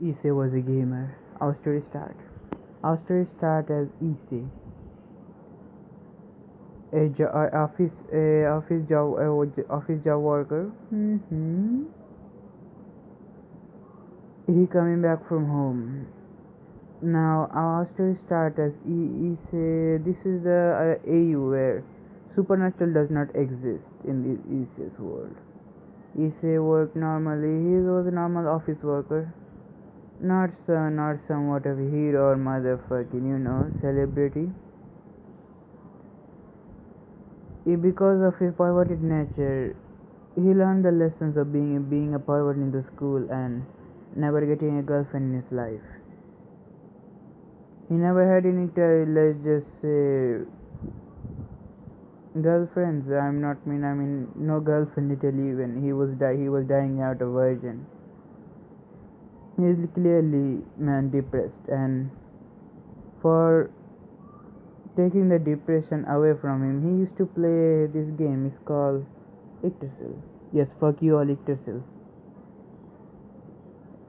Issei was a gamer. Our story start. Our story start as Issei, a office job worker. He coming back from home. Now our story start as Issei. This is the AU where supernatural does not exist in the Issei's world. Issei worked normally. He was a normal office worker. Not somewhat of a hero or motherfucking, celebrity. Because of his perverted nature, he learned the lessons of being a pervert in the school and never getting a girlfriend in his life. He never had any, let's just say, girlfriends. I mean, no girlfriend literally when he was dying out of virgin. He is clearly depressed, and for taking the depression away from him, he used to play this game. It's called Yggdrasil. Yes, fuck you all, Yggdrasil.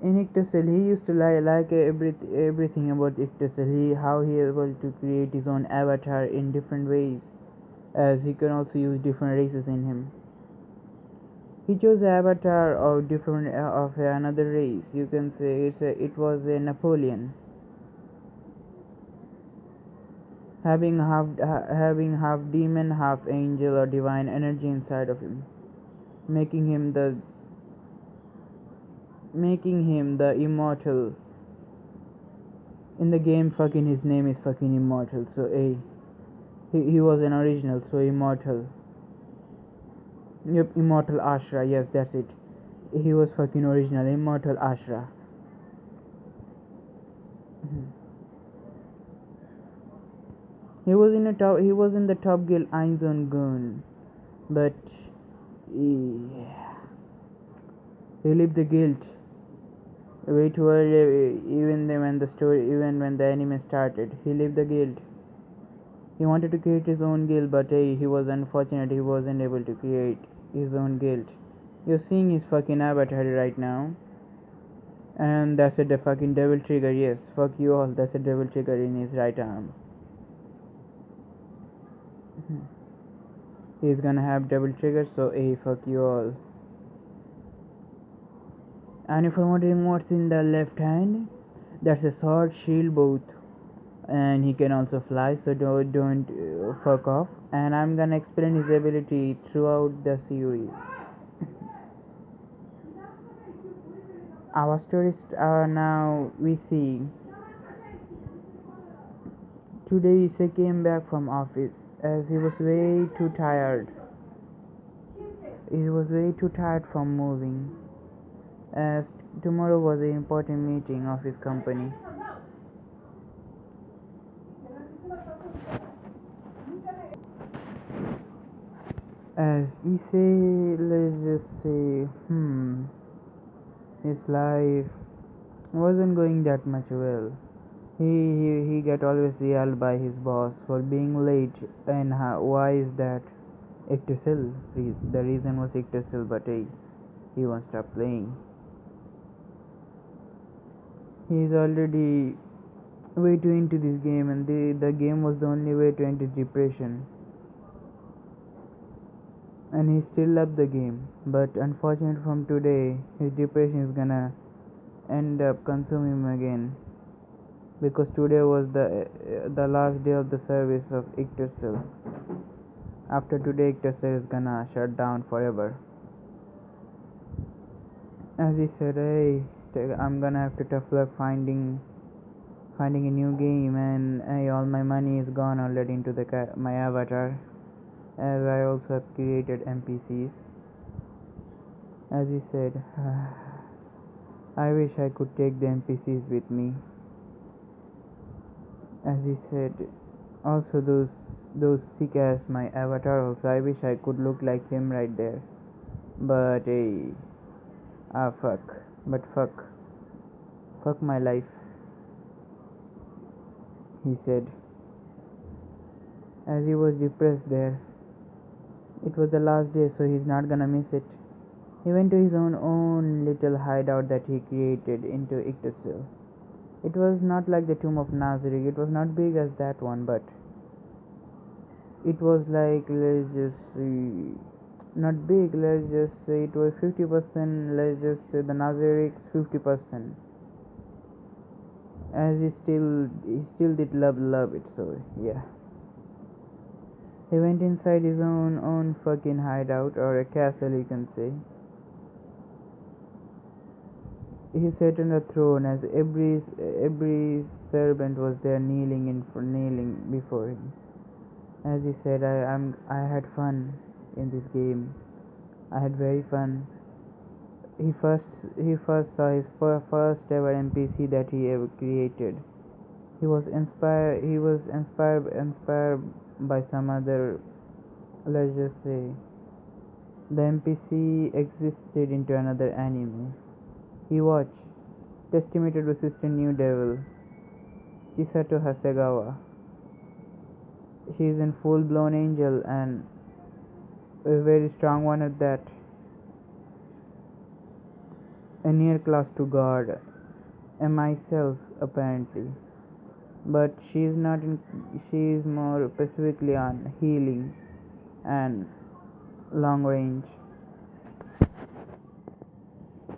In Yggdrasil, he used to like everything about Yggdrasil. How he able to create his own avatar in different ways, as he can also use different races in him. He chose the avatar of another race. You can say it was a Napoleon, having half demon, half angel or divine energy inside of him, making him the immortal. In the game, fucking his name is fucking immortal. So he was an original, so immortal. Yep, immortal Ashra. Yes, that's it. He was fucking original, immortal Ashra. He was in the top guild Einzone Gun, but he left the guild way too early. Even when the anime started, he left the guild. He wanted to create his own guild, but he was unfortunate. He wasn't able to create his own guild. You're seeing his fucking avatar right now, and that's a fucking devil trigger. Yes, fuck you all. That's a devil trigger in his right arm. He's gonna have double trigger, so fuck you all. And if you're wondering what's in the left hand, that's a sword, shield, both. And he can also fly, so don't fuck off. And I'm gonna explain his ability throughout the series. Our stories now we see. Today Issei came back from office as he was way too tired. He was way too tired from moving, as tomorrow was an important meeting of his company. As Issei, let's just say, his life wasn't going that much well. He got always yelled by his boss for being late, and why is that? Yggdrasil. The reason was Yggdrasil, but he won't stop playing. He's already way too into this game, and the game was the only way to end his depression. And he still loved the game, but unfortunately from today, his depression is gonna end up consuming him again, because today was the last day of the service of Yggdrasil. After today, Yggdrasil is gonna shut down forever. As he said, I'm gonna have to tough luck finding a new game, and all my money is gone already into my avatar, as I also have created NPCs. As he said, I wish I could take the NPCs with me. As he said, also those sick as my avatar also, I wish I could look like him right there. But fuck my life, he said, as he was depressed there. It was the last day, so he's not gonna miss it. He went to his own little hideout that he created into Yggdrasil. It was not like the tomb of Nazareth. It was not big as that one, but it was like, let's just see, not big. Let's just say it was 50%. Let's just say the Nazareth's 50%. As he still did love it. So yeah. He went inside his own fucking hideout, or a castle you can say. He sat on a throne as every servant was there kneeling before him. As he said, I had fun in this game. I had very fun. He first saw his first ever NPC that he ever created. He was inspired by some other, let's just say, the NPC existed into another anime. He watched Testament to Sister New Devil, Chisato Hasegawa. She is a full blown angel and a very strong one at that. A near class to God, and myself apparently. But she is not in, she is more specifically on healing and long range.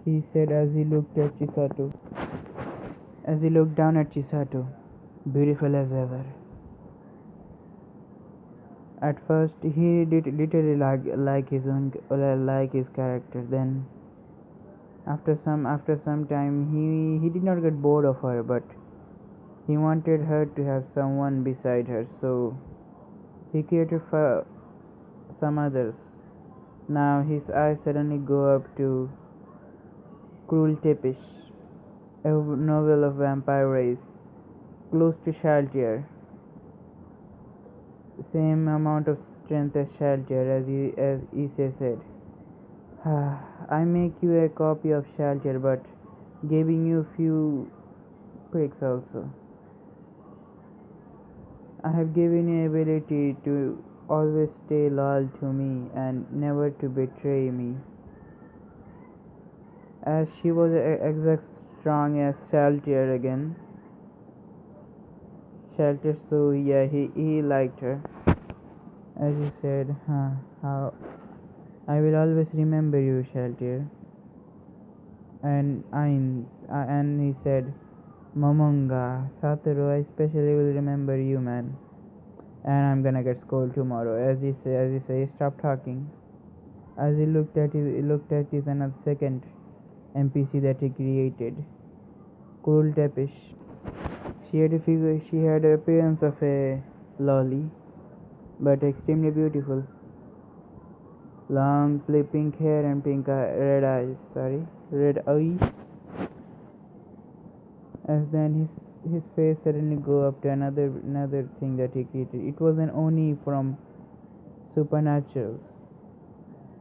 He said as he looked down at Chisato, beautiful as ever. At first he did literally like his character. Then after some time he did not get bored of her, but he wanted her to have someone beside her, so he created for some others. Now his eyes suddenly go up to Cruel Tepish, a novel of vampire race, close to Shaltier. Same amount of strength as Shaltier, as Issei said. I make you a copy of Shaltier, but giving you few pricks also. I have given you ability to always stay loyal to me and never to betray me. As she was exact strong as Shaltier again. Shaltier, so yeah, he liked her. As he said, how I will always remember you, Shaltier. And he said, Momonga, Satoru, I especially will remember you, man. And I'm gonna get scolded tomorrow. As he says, stop talking. As he looked at his another second NPC that he created, Cruel Tepish. She had the appearance of a lolly, but extremely beautiful. Long pink hair and red eyes. Red eyes. As then his face suddenly go up to another thing that he created. It was an Oni from Supernaturals.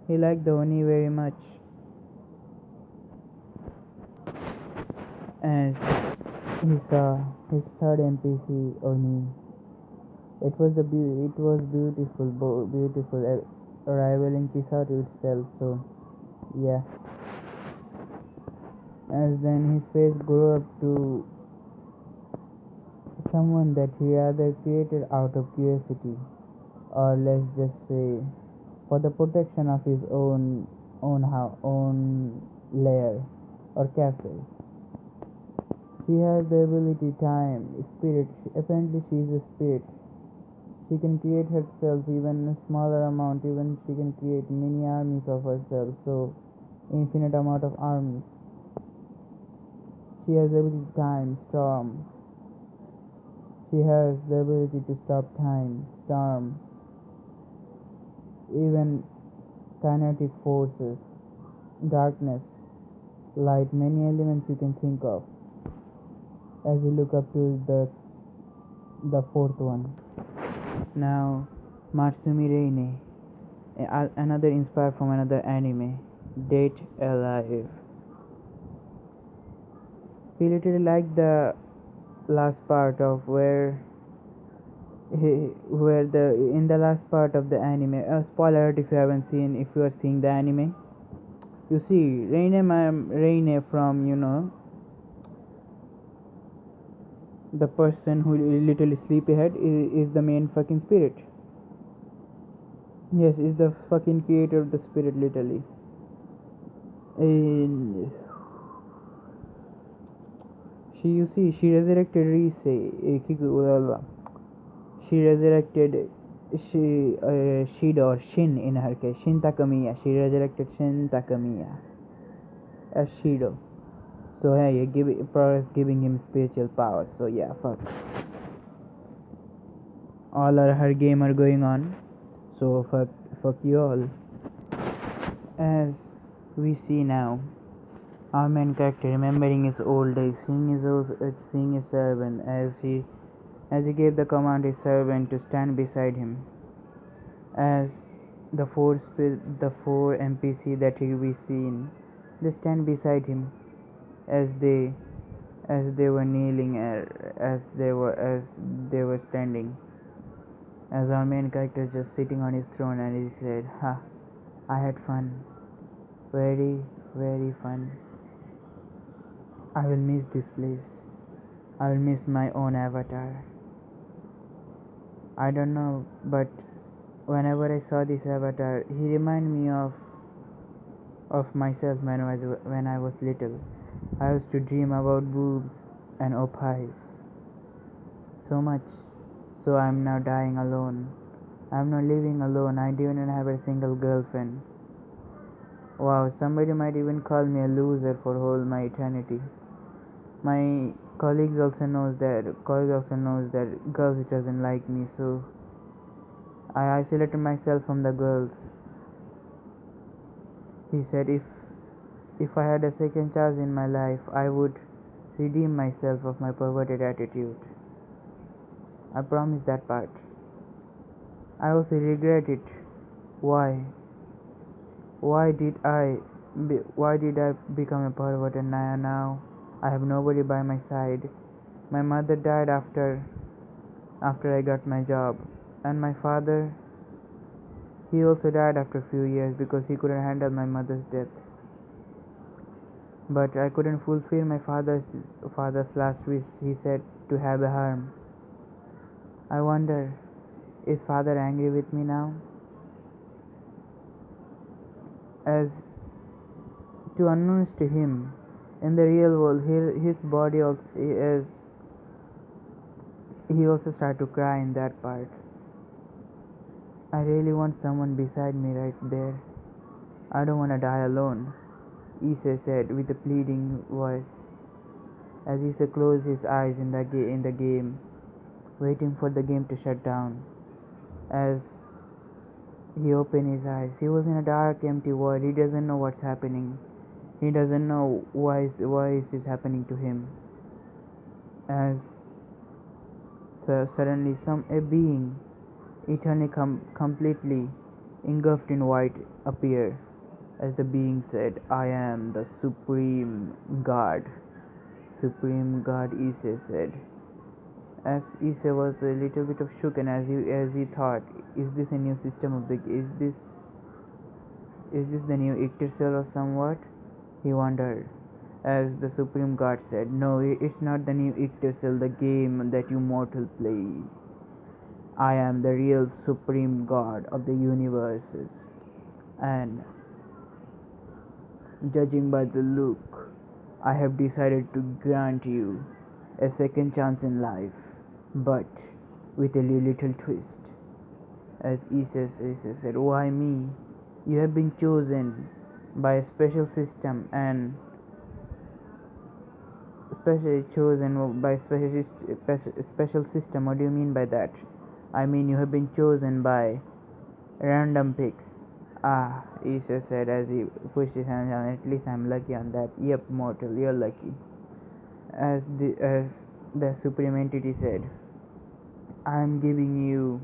He liked the Oni very much. As he saw his third NPC Oni, it was beautiful, rivaling Chisato itself. So yeah. As then his face grew up to someone that he either created out of curiosity, or let's just say for the protection of his own lair or castle. She has the ability time, spirit. Apparently she is a spirit. She can create herself even a smaller amount, even she can create many armies of herself, so infinite amount of armies. She has the ability to time, storm. She has the ability to stop time, storm, even kinetic forces, darkness, light, many elements you can think of. As you look up to the fourth one. Now, Matsumi Reine, another inspired from another anime, Date Alive. He literally liked the last part of in the last part of the anime. Spoiler alert if you are seeing the anime. You see, Reine from, the person who literally sleepyhead is the main fucking spirit. Yes, is the fucking creator of the spirit, literally. And she resurrected she resurrected Shida or Shin in her case, Shin Takamiya. She resurrected Shin Takamiya as Shido. So hey, giving him spiritual powers. So yeah, fuck. All are her game are going on. So fuck you all. As we see now, our main character remembering his old days, seeing his servant as he gave the command his servant to stand beside him. As the four NPC that we seen, they stand beside him as they were kneeling, as they were standing. As our main character is just sitting on his throne, and he said, "Ha, I had fun, very very fun. I will miss this place. I will miss my own avatar. I don't know, but whenever I saw this avatar, he reminded me of myself when I was little. I used to dream about boobs and opais so much. So I'm now dying alone. I'm not living alone. I don't even have a single girlfriend. Wow, somebody might even call me a loser for whole my eternity. My colleagues also knows that girls doesn't like me, so I isolated myself from the girls. He said if I had a second chance in my life, I would redeem myself of my perverted attitude. I promise that part. I also regret it. Why? Why did I become a pervert, and now I have nobody by my side? My mother died after I got my job, and my father, he also died after a few years because he couldn't handle my mother's death. But I couldn't fulfill my father's last wish. He said to have a harem. I wonder, is father angry with me now? As to unknowns to him, in the real world, his body also is. He also started to cry in that part. I really want someone beside me right there. I don't want to die alone, Issei said with a pleading voice, as Issei closed his eyes in the game, waiting for the game to shut down. As he opened his eyes, he was in a dark, empty void. He doesn't know what's happening. He doesn't know why is this happening to him. As suddenly a being, eternally completely engulfed in white, appeared. As the being said, "I am the Supreme God." Supreme God, Issei said. As Issei was a little bit of shooken, as he thought, is this a new system of is this the new Yggdrasil or somewhat? He wondered. As the Supreme God said, "No, it's not the new Yggdrasil, the game that you mortal play. I am the real Supreme God of the universes, and judging by the look, I have decided to grant you a second chance in life, but with a little twist." As Issei said, "Why me? You have been chosen by a special system and special system. What do you mean by that?" "I mean, you have been chosen by random picks." "Ah," Issei said as he pushed his hand down. "At least I'm lucky on that." "Yep, mortal, you're lucky." As the supreme entity said, "I'm giving you.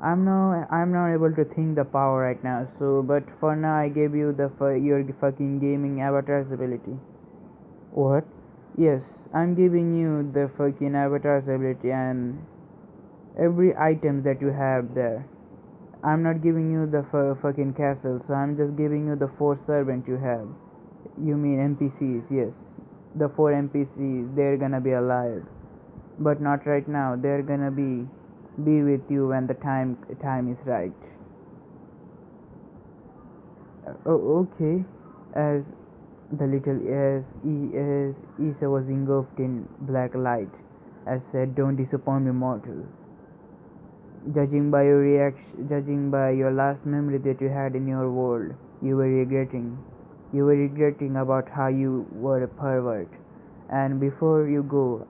I'm not able to think the power right now. So, but for now, I gave you your fucking gaming avatar's ability." "What?" "Yes, I'm giving you the fucking avatar's ability and every item that you have there, I'm not giving you the fucking castle, so I'm just giving you the 4 servants you have. You mean NPCs? Yes. The 4 NPCs, they're gonna be alive. But not right now. They're gonna be with you when the time is right. Oh, okay. As the little as Isa was engulfed in black light, as said, "Don't disappoint me, mortal. Judging by your last memory that you had in your world, you were regretting. You were regretting about how you were a pervert. And before you go,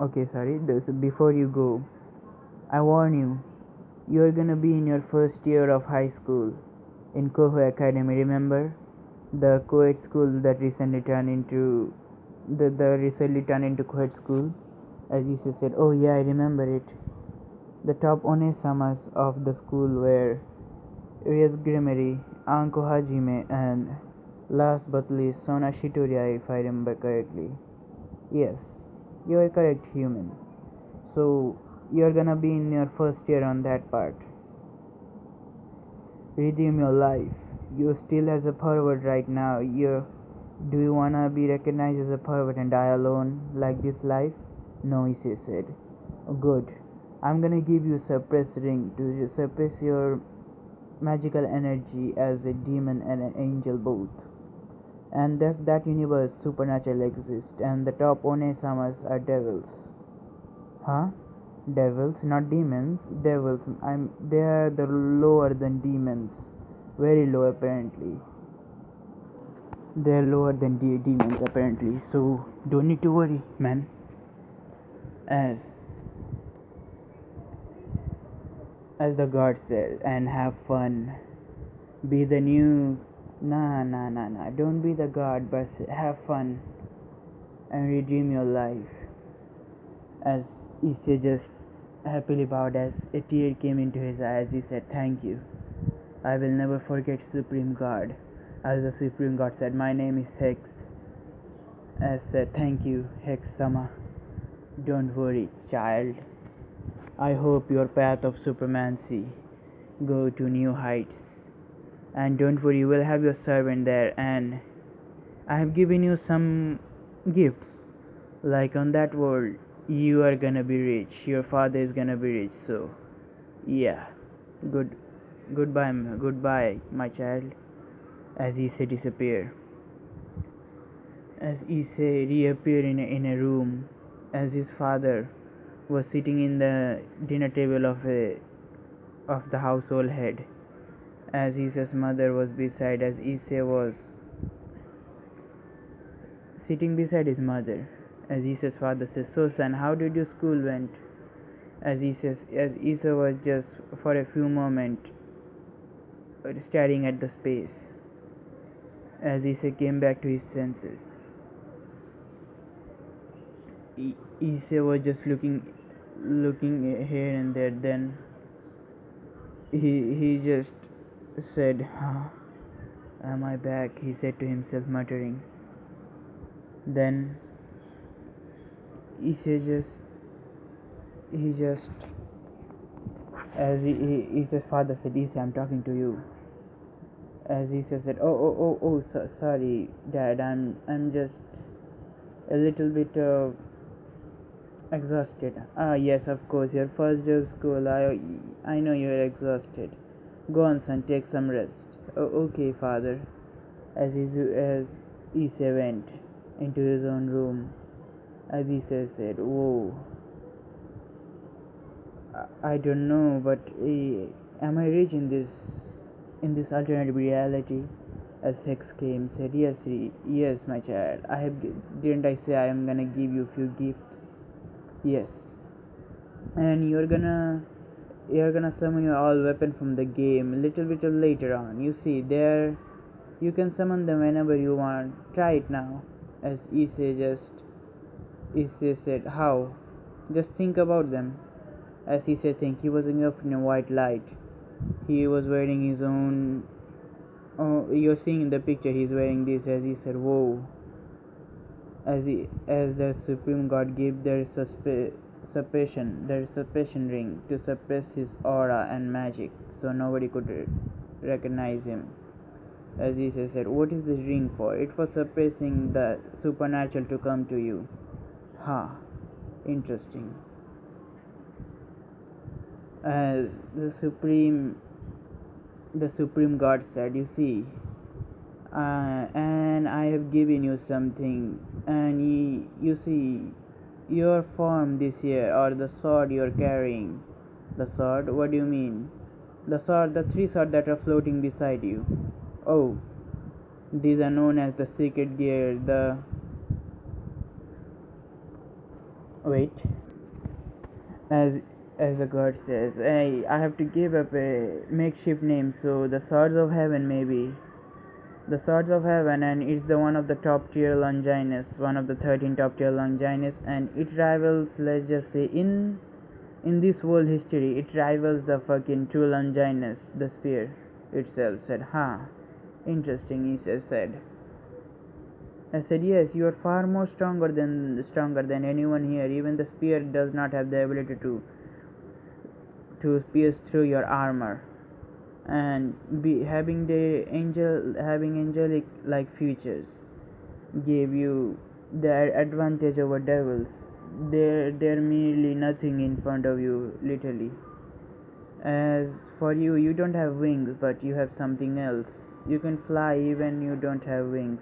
okay, sorry. Before you go, I warn you. You're gonna be in your first year of high school in Koho Academy. Remember the co-ed school that recently turned into the recently turned into co-ed school?" As Issa said, "Oh yeah, I remember it. The top Onesamas of the school were Ryas Grimeri, Anko Hajime, and last but least Sona Shitoria, if I remember correctly." Yes, you are correct, human. So you're gonna be in your first year on that part. Redeem your life. You're still as a pervert right now. Do you wanna be recognized as a pervert and die alone like this life? No, Issei said. Good. I'm gonna give you a suppressed ring to suppress your magical energy as a demon and an angel both. And that universe supernatural exists, and the top Onesamas are devils. Huh? Devils, not demons. Devils. They are the lower than demons. Very low apparently. They're lower than demons apparently. So don't need to worry, man. As as the god said, and have fun. Be the new. Nah. Don't be the god, but have fun and redeem your life. As Issei just happily bowed as a tear came into his eyes, he said, "Thank you. I will never forget Supreme God." As the Supreme God said, "My name is Hex." As said, "Thank you, Hex Sama. Don't worry, child. I hope your path of supremacy go to new heights. And don't worry, you will have your servant there, and I have given you some gifts. Like on that world, you are gonna be rich. Your father is gonna be rich. So, yeah. Goodbye, my child." As Issei disappeared. As Issei reappeared in a room, as his father was sitting in the dinner table of the household head, as Issei's mother was beside, as Issei was sitting beside his mother. As Issei's father says, "So son, how did your school went?" As Issei was just for a few moments staring at the space. As Issei came back to his senses, Issei was just looking here and there. Then he just said, "Am I back?" he said to himself, muttering. Then Issei just as Issei's father said, "Issei, I'm talking to you." As Issei said, "Oh, sorry, Dad. I'm just a little bit exhausted." "Ah, yes, of course. Your first day of school. I know you're exhausted. Go on, son. Take some rest." "Oh, okay, father." As Issei went into his own room, as Issei said, "Whoa. I don't know, but am I rich in this alternative reality?" As Hex came, said, Yes, my child. Didn't I say I am gonna give you few gifts? Yes, and you're gonna summon your all weapon from the game a little bit later on. You see, there you can summon them whenever you want. Try it now." As Issei said, "How?" "Just think about them." As Issei think, he was engulfed in a white light. He was wearing his own. Oh, you're seeing in the picture. He's wearing this. As he said, "Whoa!" As the Supreme God gave their suppression ring to suppress his aura and magic, so nobody could recognize him. As Jesus said, "What is this ring for?" "It for suppressing the supernatural to come to you." Ha, interesting. As the supreme God said, "You see, and I have given you something, and you see, your form this year, or the sword you're carrying." "The sword? What do you mean?" "The sword, the three swords that are floating beside you." "Oh, these are known as the secret gear, the..." Wait. As the god says, "Hey, I have to give up a makeshift name, so the swords of heaven, maybe." "The swords of heaven, and it's the one of the top tier Longinus, one of the 13 top tier Longinus, and it rivals, let's just say, in this world history, it rivals the fucking true Longinus, the spear itself." Said, "Huh, interesting," he said. I said, "Yes, you are far more stronger than anyone here. Even the spear does not have the ability to pierce through your armor, and having angelic like features gave you the advantage over devils. They're merely nothing in front of you, literally. As for you, you don't have wings, but you have something else. You can fly even you don't have wings.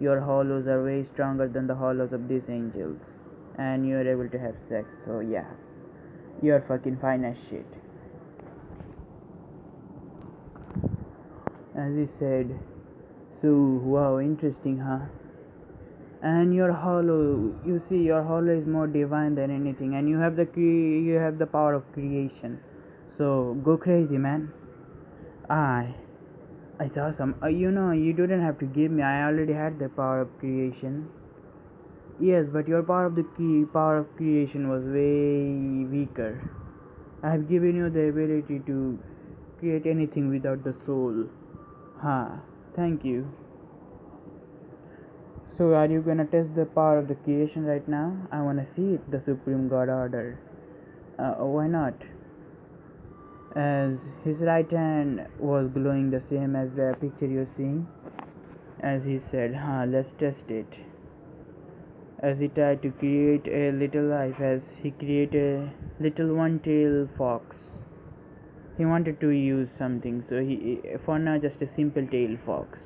Your hollows are way stronger than the hollows of these angels, and you're able to have sex, so yeah, you're fucking fine as shit." As he said, "So, wow, interesting, huh? And your hollow, you see, your hollow is more divine than anything, and you have the power of creation. So go crazy, man." It's awesome. You didn't have to give me. I already had the power of creation. Yes, but your power of creation was way weaker. I have given you the ability to create anything without the soul. Thank you. So are you gonna test the power of the creation right now? I wanna see it, the Supreme God order. Why not? As his right hand was glowing the same as the picture you're seeing, as he said, let's test it. As he tried to create a little life, as he created a little one-tailed fox. He wanted to use something, so he, for now, just a simple tailed fox.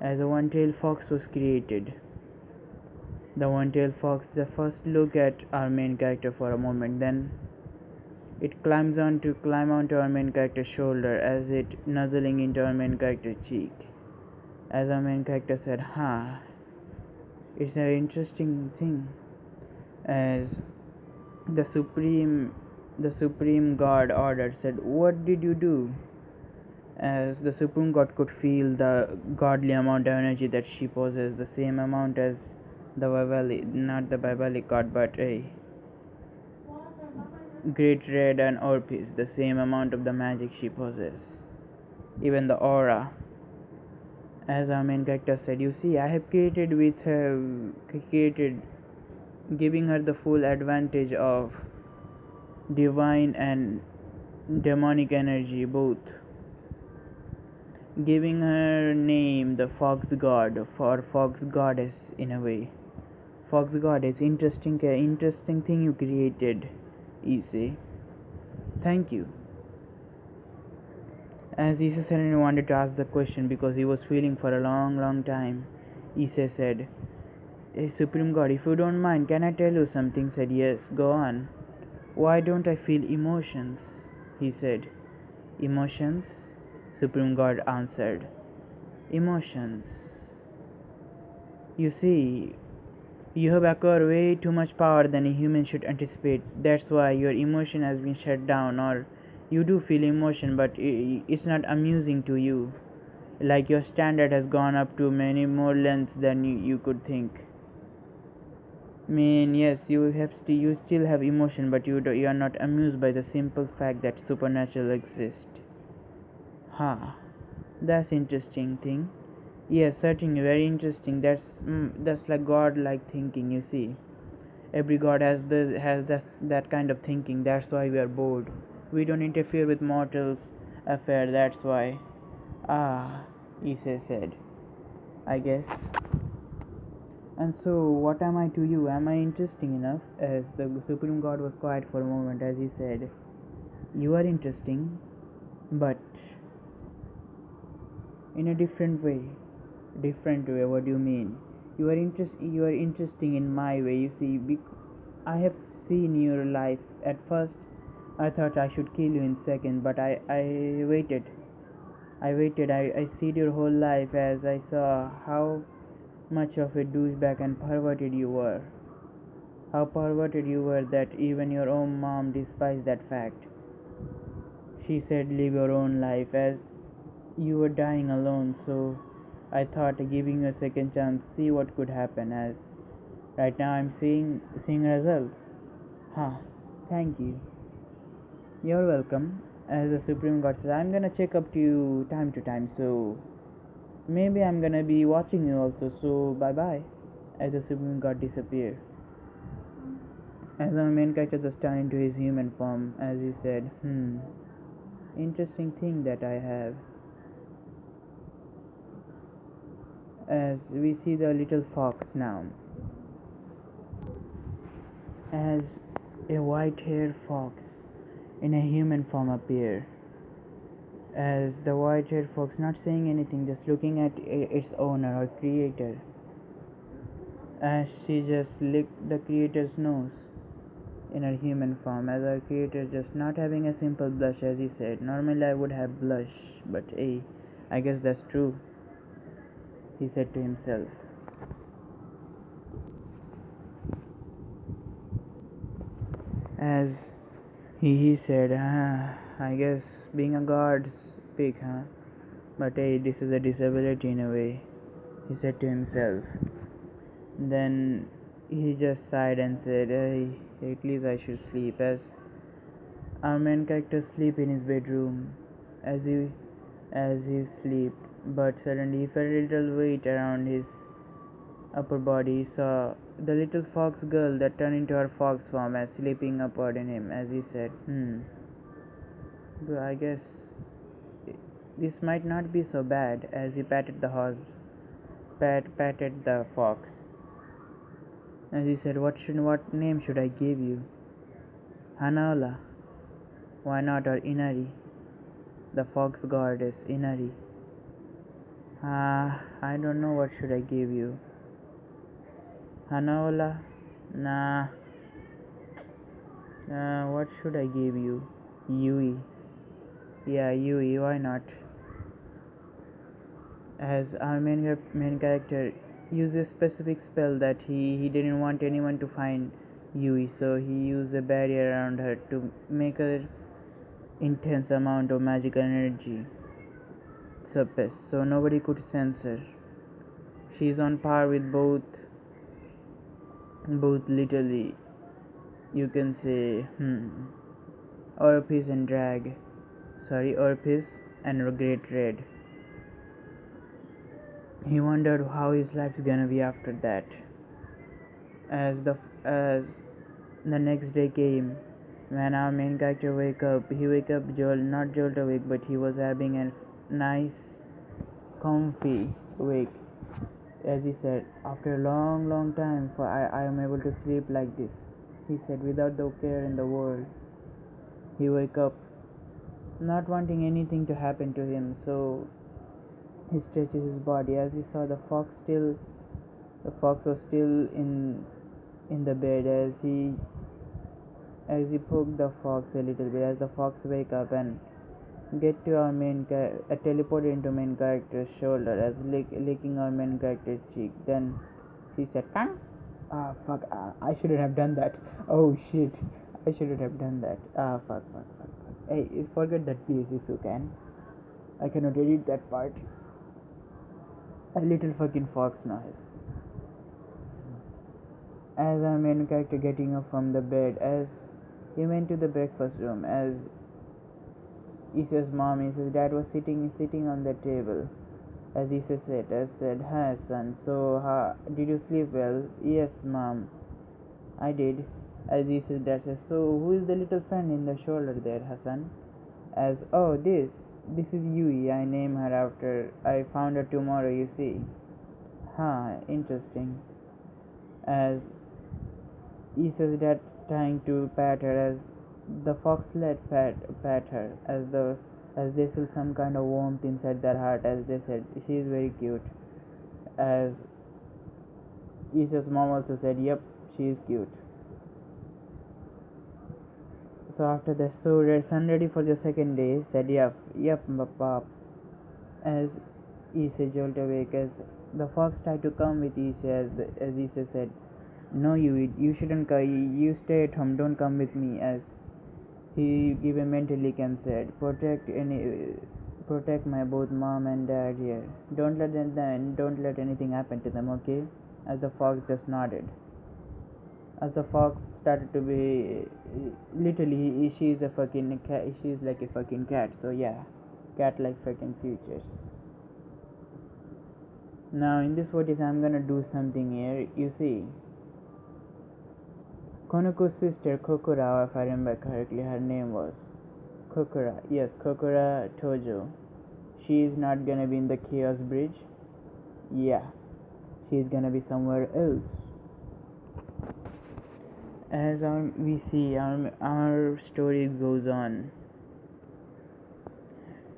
As a one-tailed fox was created, the one-tailed fox the first look at our main character for a moment, then it climb onto our main character's shoulder, as it nuzzling into our main character's cheek. As our main character said, it's an interesting thing. As the supreme god ordered, said, "What did you do?" As the supreme god could feel the godly amount of energy that she possessed, the same amount as not the Biblic god, but a great red and orpis, the same amount of the magic she possesses, even the aura. As our main character said, "You see, I have created giving her the full advantage of divine and demonic energy, both. Giving her name the Fox God, for Fox Goddess in a way. Fox Goddess, interesting thing you created, issei. Thank you." As Issei suddenly wanted to ask the question because he was feeling for a long time, Issei said, "Hey, Supreme God, if you don't mind, can I tell you something?" Said, "Yes, go on." "Why don't I feel emotions?" he said. "Emotions?" Supreme God answered. "Emotions. You see, you have acquired way too much power than a human should anticipate. That's why your emotion has been shut down, or you do feel emotion, but it's not amusing to you. Like your standard has gone up to many more lengths than you could think. Yes, you still have emotion, but you are not amused by the simple fact that supernatural exists." That's interesting thing. Yes, certainly very interesting. That's like God-like thinking, you see. Every god has that kind of thinking. That's why we are bored. We don't interfere with mortals' affair. That's why. Ah, Issei said. I guess. And so, what am I to you? Am I interesting enough? As the Supreme God was quiet for a moment, as he said, "You are interesting, but in a different way." Different way? What do you mean? You are interesting in my way. You see, I have seen your life. At first, I thought I should kill you in seconds, but I waited. I see your whole life as I saw how much of a douchebag and perverted you were. How perverted you were that even your own mom despised that fact. She said, "Live your own life," as you were dying alone, so I thought giving you a second chance, see what could happen, as right now I'm seeing results. Huh. Thank you. You're welcome. As the Supreme God says, I'm gonna check up to you time to time, so maybe I'm gonna be watching you also, so bye bye. As the Supreme God disappeared. As the main character just turned into his human form, as he said, interesting thing that I have. As we see the little fox now. As a white-haired fox in a human form appear. As the white-haired fox not saying anything, just looking at its owner or creator. As she just licked the creator's nose in her human form, as our creator just not having a simple blush, as he said. Normally I would have blush, but hey, I guess that's true, he said to himself. As he said, I guess being a god's pick, huh? But hey, this is a disability in a way, he said to himself. Then he just sighed and said, hey, at least I should sleep. As our main character sleep in his bedroom, as he slept, but suddenly he felt a little weight around his upper body. He saw the little fox girl that turned into her fox form as sleeping upward in him, as he said, I guess this might not be so bad, as he patted the horse, patted the fox. As he said, what name should I give you? Hanaola. Why not? Or Inari? The fox goddess Inari. I don't know what should I give you. Hanaola? Nah. What should I give you? Yui. Yeah, Yui, why not? As our main character used a specific spell that he didn't want anyone to find Yui, so he used a barrier around her to make her intense amount of magical energy surface, so nobody could sense her. She's on par with both literally, you can say, Orpheus and Drag. Sorry, Orpheus and Great Red. He wondered how his life's gonna be after that. As the next day came, when our main character he wake up not jolt awake, but he was having a nice, comfy wake. As he said, after a long time, for I am able to sleep like this. He said, without the care in the world. He wake up, not wanting anything to happen to him, so he stretches his body. As he saw the fox was still in the bed. As he poked the fox a little bit, as the fox wake up and get to our teleported into main character's shoulder, as licking our main character's cheek. Then she said, "Kang." Fuck, I shouldn't have done that. Oh shit, I shouldn't have done that. Fuck. Hey, forget that please if you can. I cannot edit that part. A little fucking fox noise. As our main character getting up from the bed, as he went to the breakfast room, as Issa's dad was sitting on the table. As Issa said, "Hi son, so did you sleep well?" "Yes, mom." I did. As he said that, says, so who is the little friend in the shoulder there, Hassan? As, oh, this is Yui. I name her after. I found her tomorrow, you see. Huh, interesting. As he says that, trying to pat her, as the fox let pat her, as they feel some kind of warmth inside their heart, as they said, she is very cute. As Issa's mom also said, yep, she is cute. So after that, so son ready for the second day, said, yep, pops. As Issa jolt awake, as the fox tried to come with Issa, as Issa said, no, you shouldn't come, you stay at home, don't come with me. As he gave a mental leak and said, protect my both mom and dad here. Don't let anything happen to them, okay? As the fox just nodded. As the fox started to be literally, she's a fucking cat. She's like a fucking cat. So yeah, cat like fucking futures. Now in this footage, I'm gonna do something here. You see, Konoko's sister Kokura, if I remember correctly, her name was Kokura. Yes, Kokura Tojo. She is not gonna be in the Chaos Bridge. Yeah, she's gonna be somewhere else. As we see, our story goes on.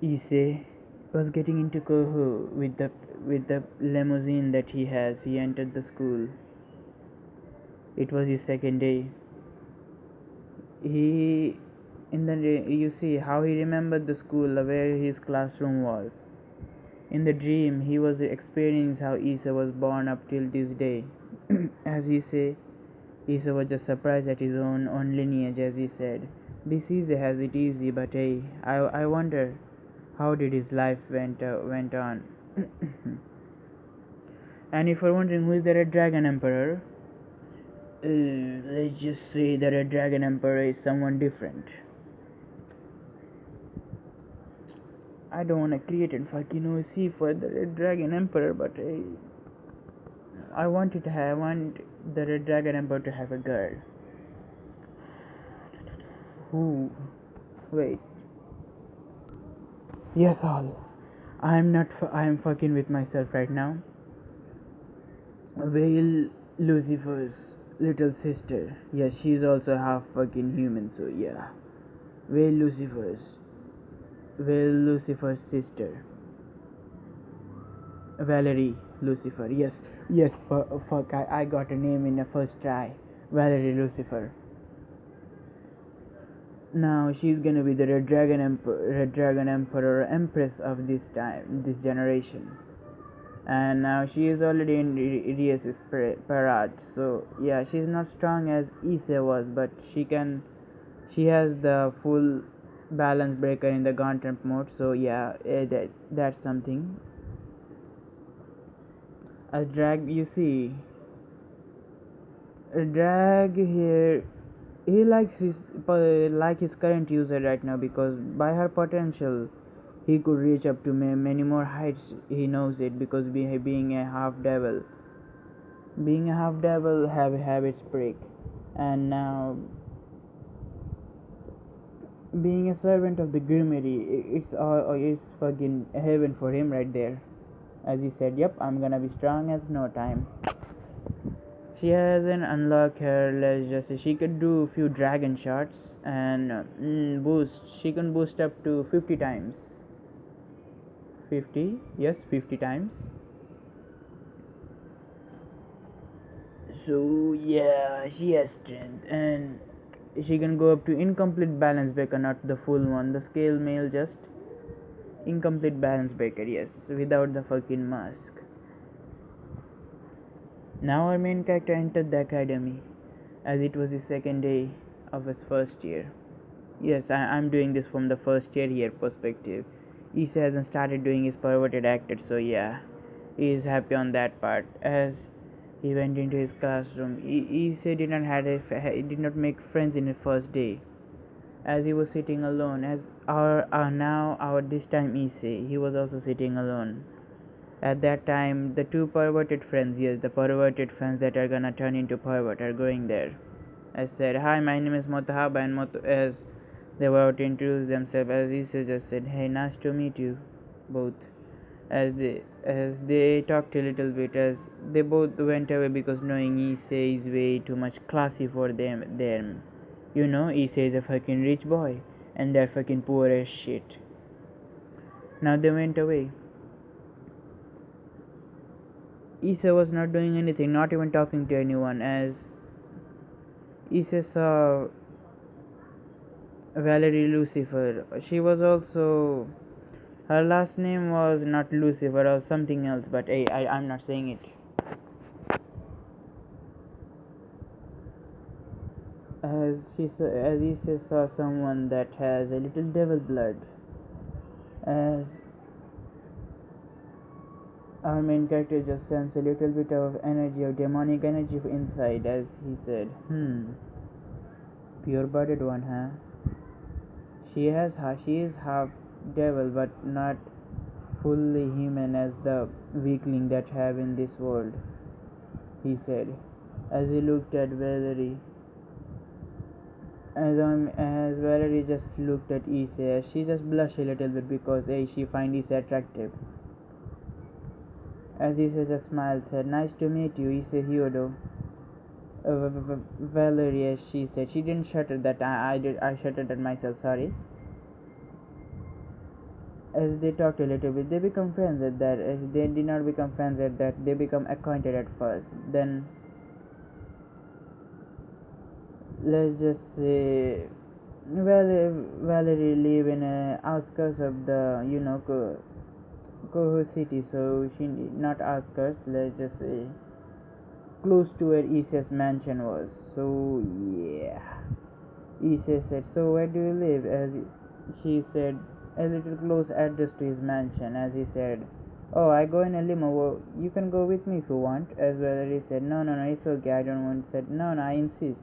Issei was getting into Koho with the limousine that he has. He entered the school. It was his second day. He you see how he remembered the school where his classroom was. In the dream, he was experiencing how Issa was born up till this day. As he say, Issa was just surprised at his own lineage. As he said, this Issa has it easy, but hey, I wonder how did his life went on. And if you're wondering who is the Red Dragon Emperor, let's just say the Red Dragon Emperor is someone different. I don't want to create a fucking OC for the Red Dragon Emperor, but I want the Red Dragon Emperor to have a girl. Who? Wait. Yes, all. I am fucking with myself right now. Whale Lucifer's little sister. Yes, she's also half fucking human, so yeah. Whale Lucifer's sister. Valerie Lucifer. Yes, fuck, I got a name in the first try. Valerie Lucifer. Now she's gonna be the Red Dragon Emperor Empress of this generation. And now she is already in Irias' parade. So yeah, she's not strong as Issa was, but she has the full balance breaker in the gauntlet mode. So yeah, that's something. As Drag, you see, Drag here, he likes his current user right now, because by her potential he could reach up to many more heights. He knows it, because being a half devil have habits break. And now being a servant of the Grimery, it's fucking heaven for him right there. As he said, yep, I'm gonna be strong as no time. She hasn't unlocked her, let's just say she could do a few dragon shots and boost. She can boost up to 50 times. 50? Yes, 50 times. So yeah, she has strength, and she can go up to incomplete balance breaker, not the full one. The scale mail, just incomplete balance breaker, yes, without the fucking mask. Now our main character entered the academy, as it was his second day of his first year. Yes, I'm doing this from the first year perspective. Issa hasn't started doing his perverted acted, so yeah, he is happy on that part. As he went into his classroom, Issa did not make friends in his first day, as he was sitting alone. As our this time Issa, he was also sitting alone. At that time, the two perverted friends, yes, the perverted friends that are gonna turn into pervert are going there. I said, "Hi, my name is Motahaba," and as they were to introduce themselves, as Issa just said, "Hey, nice to meet you, both." As they talked a little bit, as they both went away because knowing Issei is way too much classy for them. You know, Issei is a fucking rich boy, and they're fucking poor as shit. Now they went away. Issa was not doing anything, not even talking to anyone, as Issa saw Valerie Lucifer. She was also, her last name was not Lucifer or something else, but I'm not saying it. As Issa saw someone that has a little devil blood, as our main character just sensed a little bit of energy, of demonic energy inside, as he said, pure-blooded one, huh? She is half devil, but not fully human as the weakling that have in this world, he said, as he looked at Valerie. As Valerie just looked at Issa, she just blushed a little bit because she finds Issa attractive. As Issa just smiled, said, "Nice to meet you, Issa Hyodo." Valerie, as she said, she didn't shutter that. I did. I shuttered that myself. Sorry. As they talked a little bit, they become friends at that. As they did not become friends at that, they become acquainted at first. Then let's just say Valerie live in a outskirts of the Koho city, so she not outskirts. Let's just say close to where Issa's mansion was. So yeah, Issa said, "So where do you live?" As she said, a little close address to his mansion. As he said, "Oh, I go in a limo. Well, you can go with me if you want." As Valerie said, "No, no, no, it's okay. I don't want." Said, "No, no, I insist."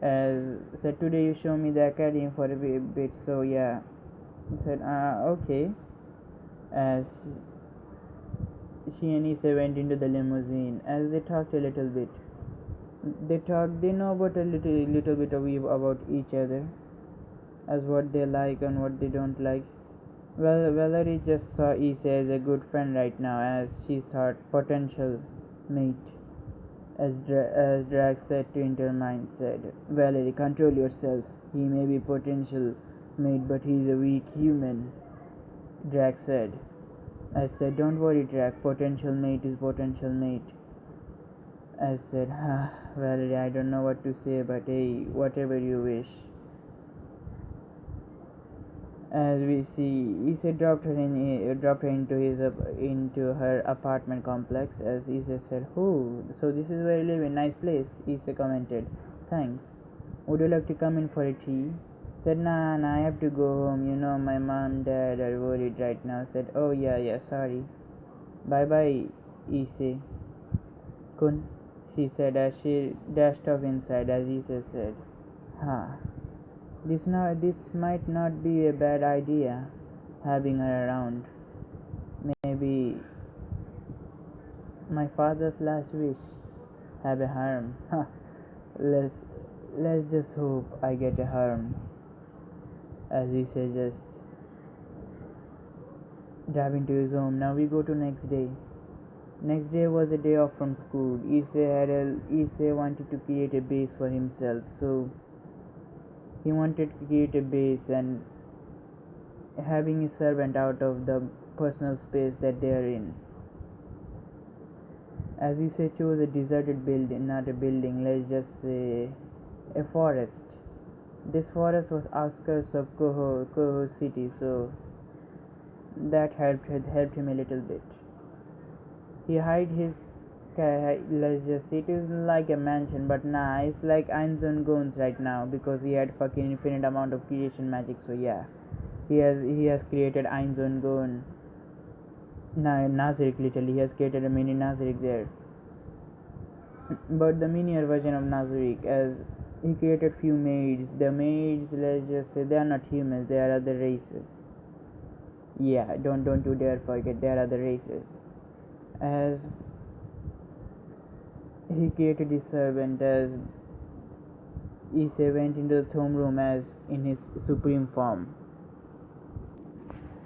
As said, "Today you show me the academy for a bit, so yeah." Said, "Okay." As she and Issa went into the limousine. As they talked a little bit, they know about a little bit of about each other, as what they like and what they don't like. Well, Valerie just saw Issa as a good friend right now, as she thought potential mate. As Drax said to Intermind, said, "Valerie, control yourself. He may be potential mate, but he's a weak human." Drax said. I said, "Don't worry, Drax. Potential mate is potential mate." I said, Valerie, I don't know what to say, but hey, whatever you wish. As we see, Issa dropped her into her apartment complex. As Issa said, "Oh, so this is where you live in? Nice place." Issa commented, "Thanks. Would you like to come in for a tea?" Said, "Nah, nah, I have to go home. You know, my mom, dad are worried right now." Said, "Oh yeah, yeah, sorry. Bye bye, Issa kun," she said as she dashed off inside. As Issa said, "Huh. This might not be a bad idea, having her around. Maybe my father's last wish, have a harem. let's let's just hope I get a harem." As he suggests, dive into his home. Now we go to next day. Next day was a day off from school. Issei wanted to create a base for himself, so he wanted to create a base and having a servant out of the personal space that they are in. As Issei chose a deserted building, not a building, let's just say a forest. This forest was outskirts of Koho city, so that helped him a little bit. He hid his let's just say it is like a mansion, but nah, it's like Einzon Gones right now because he had fucking infinite amount of creation magic. So yeah, he has created Einzon Gone. Nazirik, literally, he has created a mini Nazirik there, but the minier version of Nazirik, as he created few maids. The maids, let's just say, they are not humans, they are other races. Yeah, don't you dare forget there are the races. As he created his servant, as Issei went into the throne room as in his supreme form.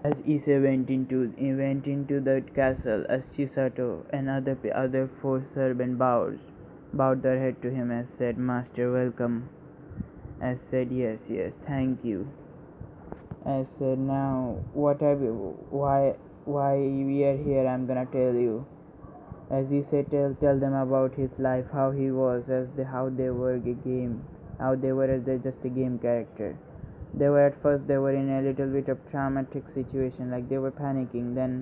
As Issei went into the castle, as Chisato and other four servants bowed their head to him, as said, "Master, welcome." As said, "Yes, thank you." As said, "Now what have you, why we are here? I'm gonna tell you." As he said, tell them about his life, how he was, how they were a game, how they were as just a game character. They were at first they were in a little bit of traumatic situation, like they were panicking. Then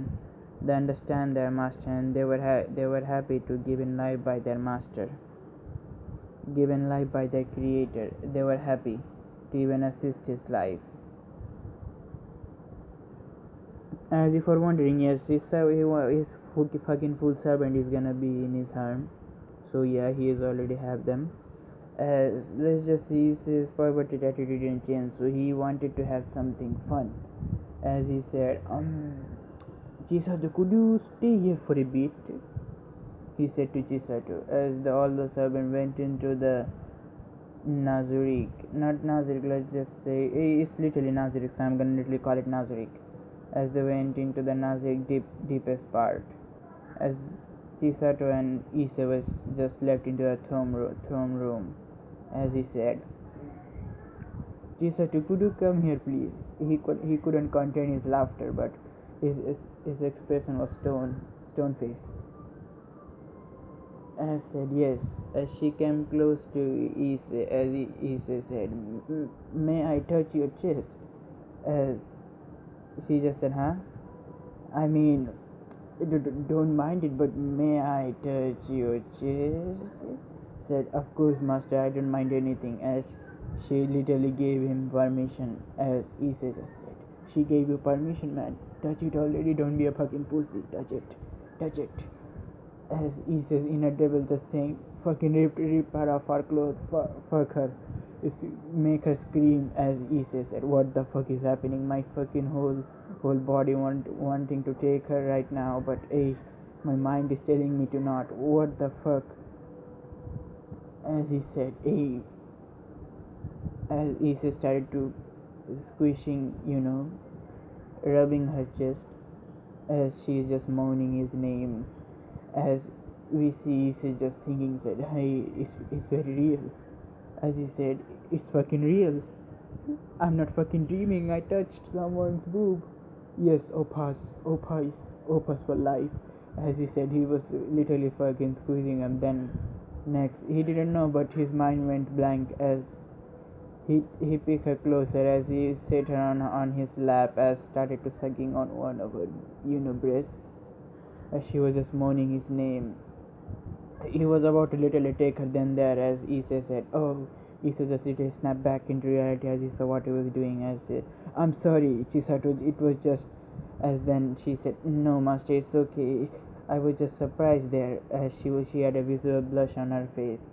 they understand their master, and they were happy to given life by their master, given life by their creator. They were happy to even assist his life. As if for wondering, yes, his fucking full servant is gonna be in his harm. So yeah, he has already have them. As let's just see his perverted attitude didn't change, so he wanted to have something fun. As he said, Chisato, could you stay here for a bit? He said to Chisato, as all the servants went into the Nazarick. Not Nazarick, let's just say, it's literally Nazarick, so I'm gonna literally call it Nazarick. As they went into the Nazarick deepest part. As Chisato and Issei was just left into a throne room. As he said, Chisato, could you come here, please? He couldn't contain his laughter, but his expression was stone face. As said, yes. As she came close to Issei, as Issei said, "May I touch your chest?" As she just said, "Huh? I mean, don't mind it, but may I touch your chest?" Said, "Of course, master, I don't mind anything." As she literally gave him permission, as Issei just said, "She gave you permission, man. Touch it already, don't be a fucking pussy. Touch it. As Issei's inner devil just saying, "Fucking rip her off her clothes, fuck her." Make her scream. As Issei said, "What the fuck is happening? My fucking whole body wanting to take her right now, but hey, my mind is telling me to not. What the fuck?" As he said, "Hey," as Issei started to squishing, rubbing her chest, as she is just moaning his name. As we see, he's just thinking, said, "Hey, it's very real." As he said, "It's fucking real. I'm not fucking dreaming. I touched someone's boob." Yes, opus for life. As he said, he was literally fucking squeezing him. Then next, he didn't know, but his mind went blank as he picked her closer, as he set her on his lap, as started to sucking on one of her, breasts, as she was just moaning his name. He was about to literally take her, then there, as Issei said, "Oh." Issei just literally snapped back into reality as he saw what he was doing. As said, "I'm sorry, Chisato, it was just." As then she said, "No, master, it's okay. I was just surprised there." As she had a visual blush on her face.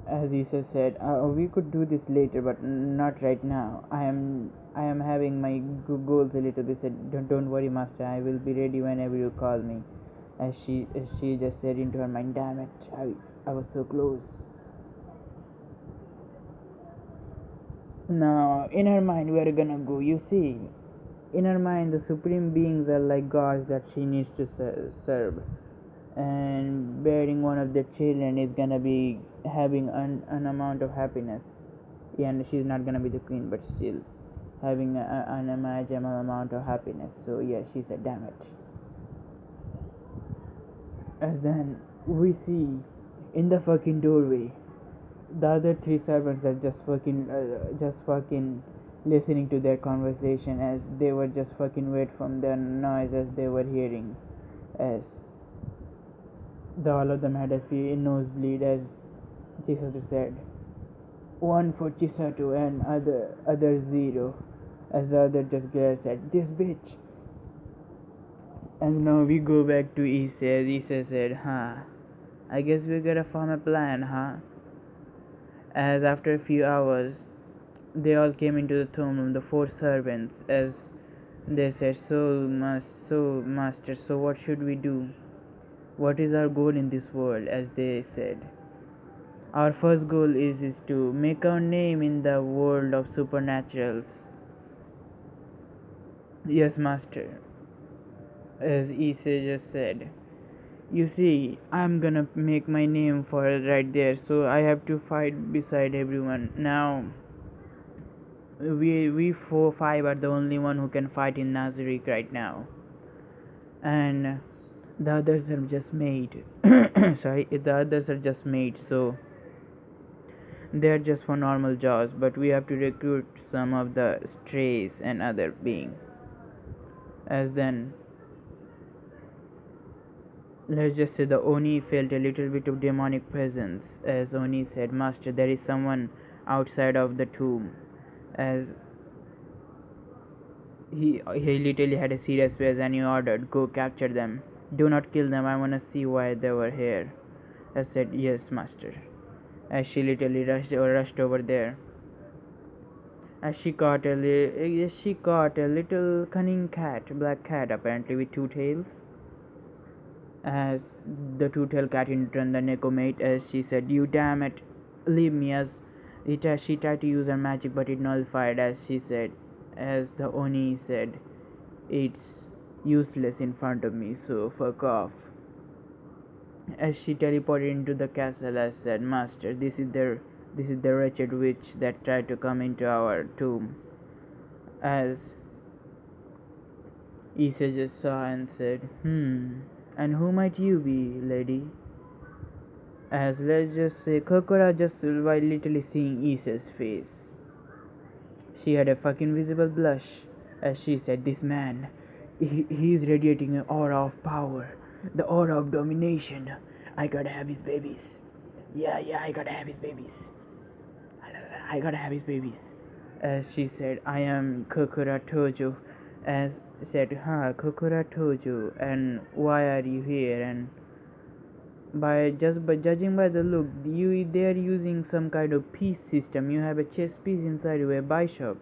As Issa said, "We could do this later, but not right now. I am having my goals a little bit." Said, "Don't worry, master. I will be ready whenever you call me." As she just said into her mind, "Damn it! I was so close." Now, in her mind, we are gonna go. You see, in her mind, the supreme beings are like gods that she needs to serve. And bearing one of their children is gonna be having an amount of happiness. Yeah, and she's not gonna be the queen, but still having an unimaginable amount of happiness. So yeah, she said, "Damn it." As then we see in the fucking doorway, the other three servants are just fucking listening to their conversation, as they were just fucking wait from the noise as they were hearing. As all of them had a nosebleed, as Chisato said, "One for Chisato and other zero." As the other just glared, said, "This bitch." And now we go back to Issei, as Issei said, "Huh, I guess we gotta form a plan, huh?" As after a few hours, They all came into the throne room, the four servants, as they said, so master, so what should we do? What is our goal in this world? As they said, our first goal is to make our name in the world of supernaturals. Yes, master. As Issei just said, you see, I'm gonna make my name for it right there, so I have to fight beside everyone. Now, we 4-5 are the only one who can fight in Nazarick right now, and the others are just made. Sorry, the others are just made, so they're just for normal jobs. But we have to recruit some of the strays and other being. As then, let's just say the Oni felt a little bit of demonic presence. As Oni said, Master, there is someone outside of the tomb. As he literally had a serious face, and he ordered, go capture them. Do not kill them, I wanna see why they were here. I said, yes, master. As she literally rushed over there. As she caught a little cunning cat, black cat apparently with two tails. As the two-tailed cat in turn the Nekomate, as she said, you damn it, leave me. As she tried to use her magic, but it nullified. As she said, as the Oni said, it's useless in front of me, so fuck off. As she teleported into the castle, as said, Master, this is the wretched witch that tried to come into our tomb. As Issei just saw and said, and who might you be, lady? As let's just say, Kokora just while literally seeing Issei's face, she had a fucking visible blush. As she said, this man, he is radiating an aura of power, the aura of domination. I gotta have his babies. Yeah, I gotta have his babies. I gotta have his babies. As she said, I am Kokora Tojo. As said, Kokora Tojo, and why are you here? And by judging by the look, they are using some kind of piece system. You have a chess piece inside your bishop,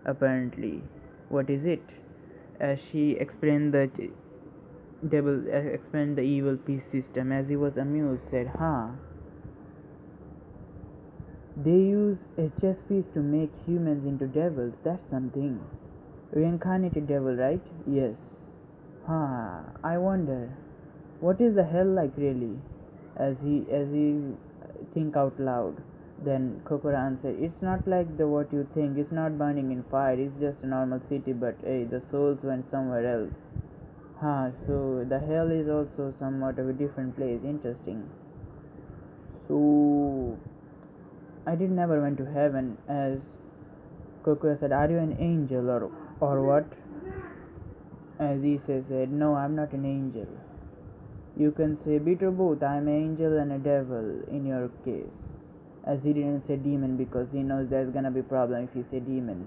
apparently. What is it? As she explained explained the evil piece system. As he was amused, said, they use a chess piece to make humans into devils. That's something. Reincarnated devil, right? Yes. I wonder, what is the hell like really? As he think out loud. Then Kokora answered, it's not like what you think. It's not burning in fire. It's just a normal city, but hey, the souls went somewhere else. So the hell is also somewhat of a different place. Interesting. So I did never went to heaven. As Kokora said, are you an angel or what? As Issei said, no, I'm not an angel. You can say bit or both. I'm an angel and a devil in your case. As he didn't say demon because he knows there's gonna be problem if he say demon.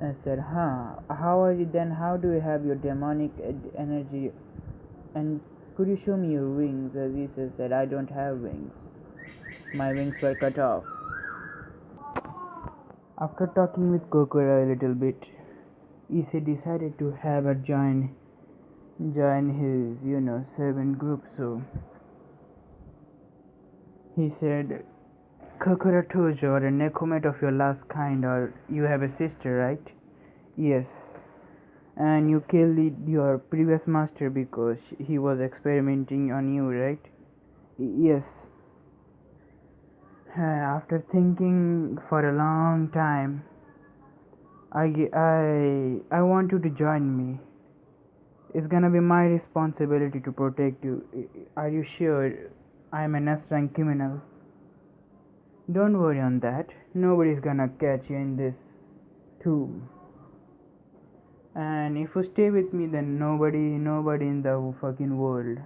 I said, how are you then? How do you have your demonic energy? And could you show me your wings? As Issei said, I don't have wings. My wings were cut off. After talking with Kokora a little bit, Issei decided to have her join his, servant group. So he said, Kokora Tojo, or a Nekomate of your last kind, or you have a sister, right? Yes. And you killed your previous master because he was experimenting on you, right? Yes. After thinking for a long time, I want you to join me. It's gonna be my responsibility to protect you. Are you sure? I'm an S-rank criminal. Don't worry on that. Nobody's gonna catch you in this tomb. And if you stay with me, then nobody in the fucking world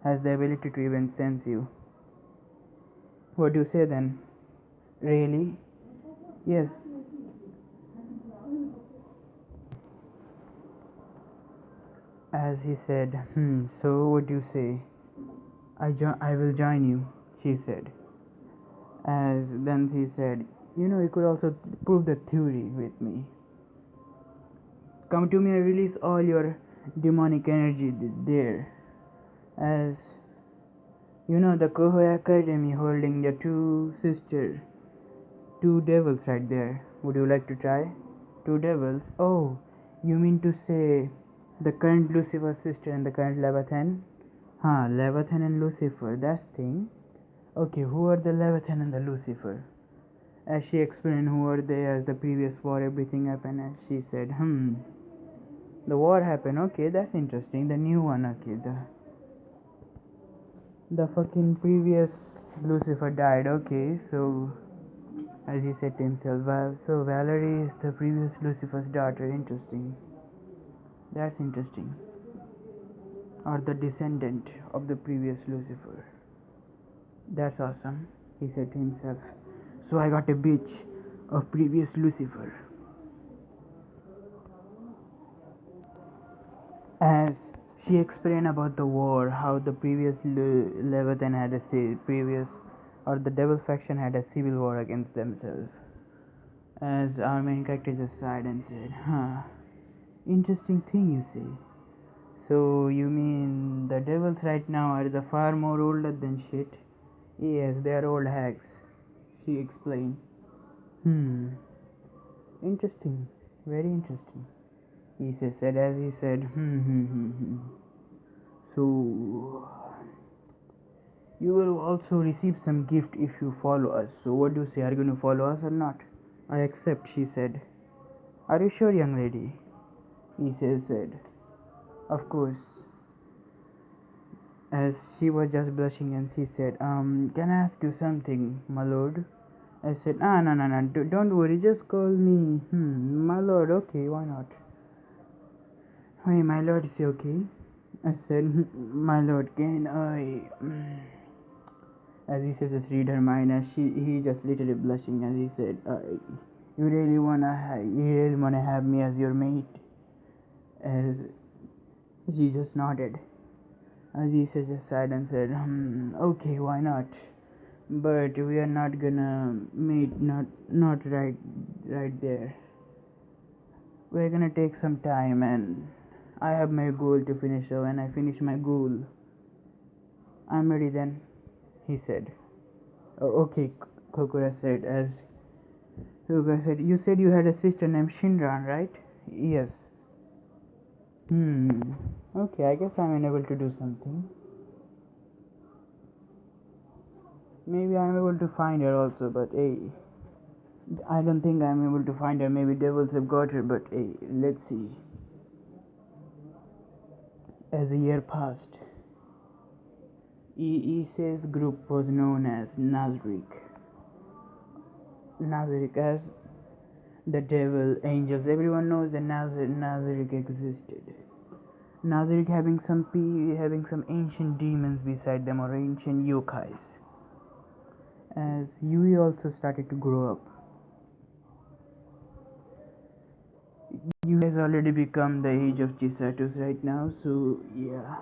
has the ability to even sense you. What do you say then? Really? Yes. As he said, so what do you say? I will join you, she said. As then he said, You could also prove the theory with me. Come to me and release all your demonic energy there. As the Koho Academy holding the two devils right there. Would you like to try? Two devils? Oh, you mean to say the current Lucifer sister and the current Leviathan? Huh, Leviathan and Lucifer, that's thing. Okay, who are the Leviathan and the Lucifer? As she explained who were they as the previous war, everything happened, and she said, the war happened, okay, that's interesting, the new one, okay, the fucking previous Lucifer died, okay, so, as he said to himself, so Valerie is the previous Lucifer's daughter, interesting, that's interesting, or the descendant of the previous Lucifer, that's awesome, he said to himself, so I got a bitch of previous Lucifer. As she explained about the war, how the previous Leviathan had previous, or the devil faction had a civil war against themselves. As our main character just sighed and said, interesting thing you say. So you mean the devils right now are the far more older than shit? Yes, they are old hags, she explained. Interesting, very interesting. He said as he said, So you will also receive some gift if you follow us. So what do you say? Are you going to follow us or not? I accept, she said. Are you sure, young lady? He said. Of course. As she was just blushing and she said, can I ask you something, my lord? I said, no, don't worry, just call me, my lord, okay, why not? Hey, my lord, is he okay? I said, my lord, can I... As he said, just read her mind, as he just literally blushing as he said, you really wanna have me as your mate? As she just nodded. As he said, just sighed and said, okay, why not? But we are not gonna meet, not right there. We're gonna take some time, and I have my goal to finish. So when I finish my goal, I'm ready then, he said. Oh, okay, Kokura said. As Kokura said, you said you had a sister named Shinran, right? Yes. Okay, I guess I'm unable to do something. Maybe I'm able to find her also, but hey, I don't think I'm able to find her. Maybe devils have got her, but hey, let's see. As a year passed, Issei's group was known as Nazarick. Nazarick as the devil, angels, everyone knows that Nazarick existed. Nazarick having some ancient demons beside them, or ancient yokais. As Yui also started to grow up. Yui has already become the age of Chisato's right now, so yeah.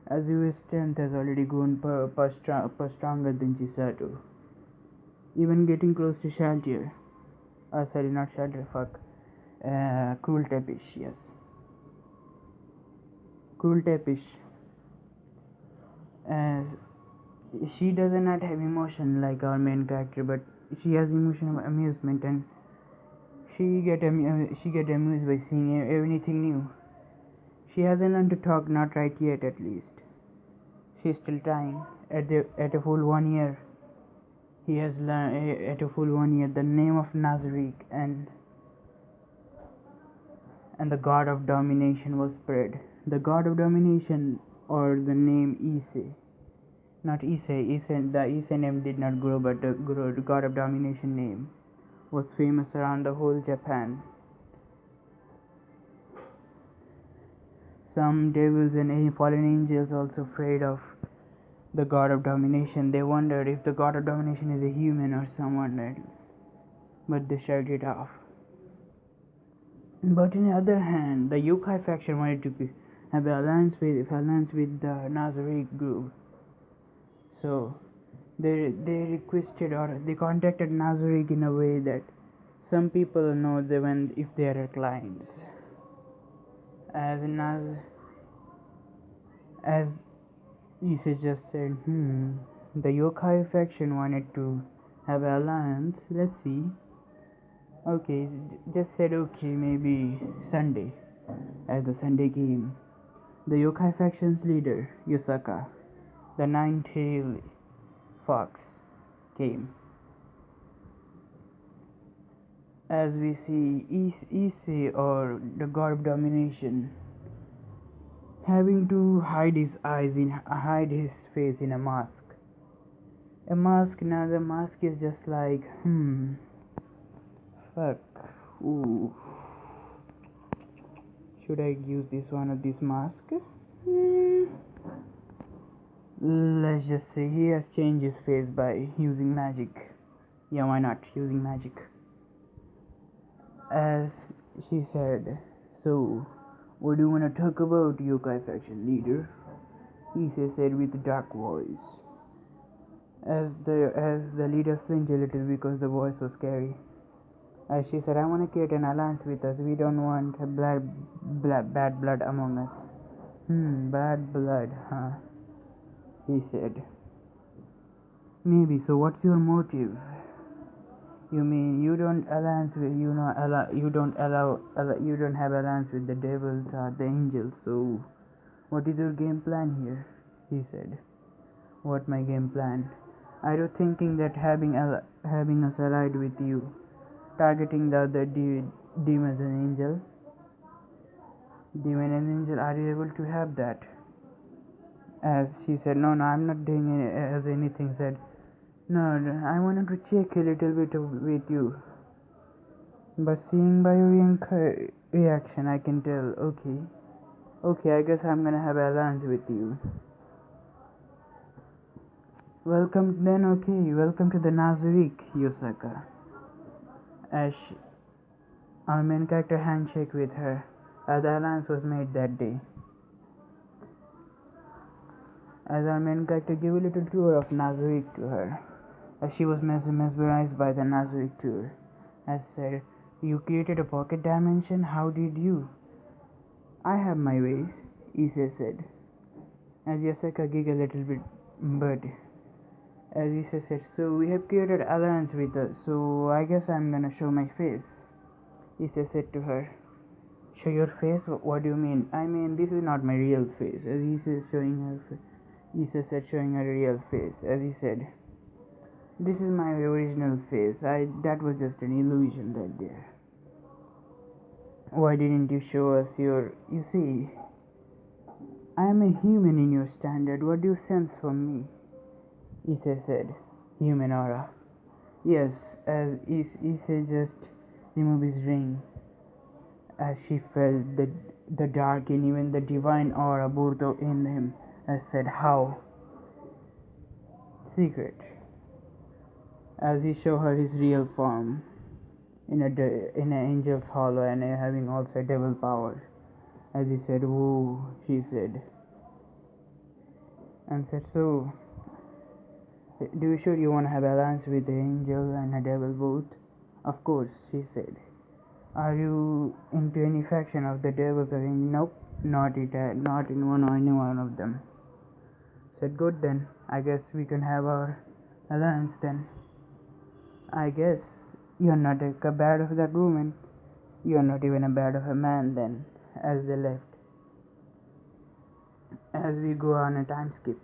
As Yui's strength has already grown stronger than Chisato. Even getting close to Shaltier. Sorry, not Shaltier, fuck. Cruel Tepish, yes. Cruel Tepish. As she does not have emotion like our main character, but she has emotion of amusement, and she get amused by seeing anything new. She hasn't learned to talk, not right yet at least. She's still trying. At a full 1 year, he has learned at a full 1 year the name of Nazarick, and the god of domination was spread. The god of domination, or the name Issei. Not Issei. The Issei name did not grow, but the god of domination name was famous around the whole Japan. Some devils and fallen angels also afraid of the god of domination. They wondered if the god of domination is a human or someone else, but they shrugged it off. But on the other hand, the yokai faction wanted to have an alliance with the Nazarick group. So They requested or they contacted Nazarick in a way that some people know they when if they are clients. As as Issa just said, the yokai faction wanted to have alliance. Let's see. Okay, just said okay, maybe Sunday. As the Sunday came, the yokai faction's leader, Yusaka, the nine-tailed fox, came. As we see issei or the god of domination having to hide his face in a mask. Now the mask is just like fuck. Ooh. Should I use this one of this mask? Let's just say he has changed his face by using magic. Yeah, why not using magic? As she said, so what do you want to talk about, yokai faction leader? Issei said with a dark voice. As the leader flinched a little because the voice was scary. As she said, I want to create an alliance with us. We don't want bad blood among us. Bad blood, huh? He said. Maybe. So what's your motive? You mean you don't alliance with you don't have alliance with the devils or the angels? So what is your game plan here? He said. What my game plan? Are you thinking that having us allied with you, targeting the other demons and angel? Demon and angel, are you able to have that? As she said, no, I'm not doing anything. Said, no, I wanted to check a little bit with you. But seeing by your reaction, I can tell. Okay, I guess I'm gonna have alliance with you. Welcome to the Nazarick, Yusaka. As our main character handshake with her, as the alliance was made that day. As our main character gave a little tour of Nazarick to her, as she was mesmerized by the Nazarick tour. As said, you created a pocket dimension? How did you? I have my ways, Issei said. As Yusaka giggled a little bit, but as Issei said, so we have created alliance with us, so I guess I'm gonna show my face. Issei said to her, show your face? What do you mean? I mean, this is not my real face. As Issei said, showing her real face. As he said, this is my original face. That was just an illusion right there. Why didn't you show us your... You see, I am a human in your standard. What do you sense from me? Issei said, human aura. Yes, as Issei just removed his ring, as she felt the dark and even the divine aura Burdo in him, as said, how? Secret. As he showed her his real form in an angel's hollow and having also devil power. As he said, whoa, she said. And said, so, do you sure you want to have alliance with the angel and a devil both? Of course, she said. Are you into any faction of the devils or angels? Nope, not in any one of them. Said, good then, I guess we can have our alliance then. I guess you're not a bad of that woman. You're not even a bad of a man then. As they left. As we go on a time skip.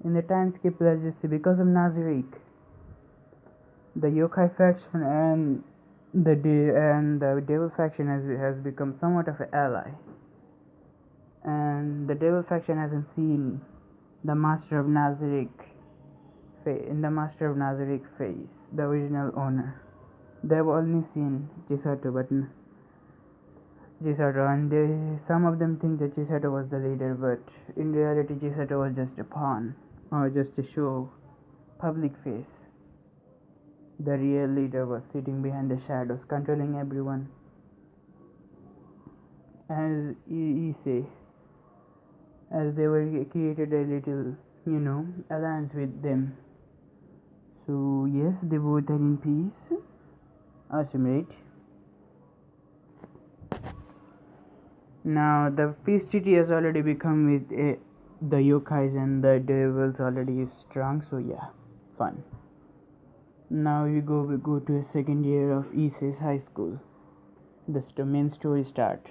In the time skip, let's just see, because of Nazarick, the yokai faction and the devil faction has become somewhat of an ally. And the devil faction hasn't seen the Master of Nazarick face, the original owner. They've only seen Chisato, and some of them think that Chisato was the leader, but in reality Chisato was just a pawn, or just a show, public face. The real leader was sitting behind the shadows, controlling everyone. As Issei, as they were created a little, alliance with them. So yes, they both are in peace. Awesome, right? Now the peace treaty has already become with the yokais and the devils already strong. So yeah, fun. Now we go to a second year of Issei's high school. The main story start.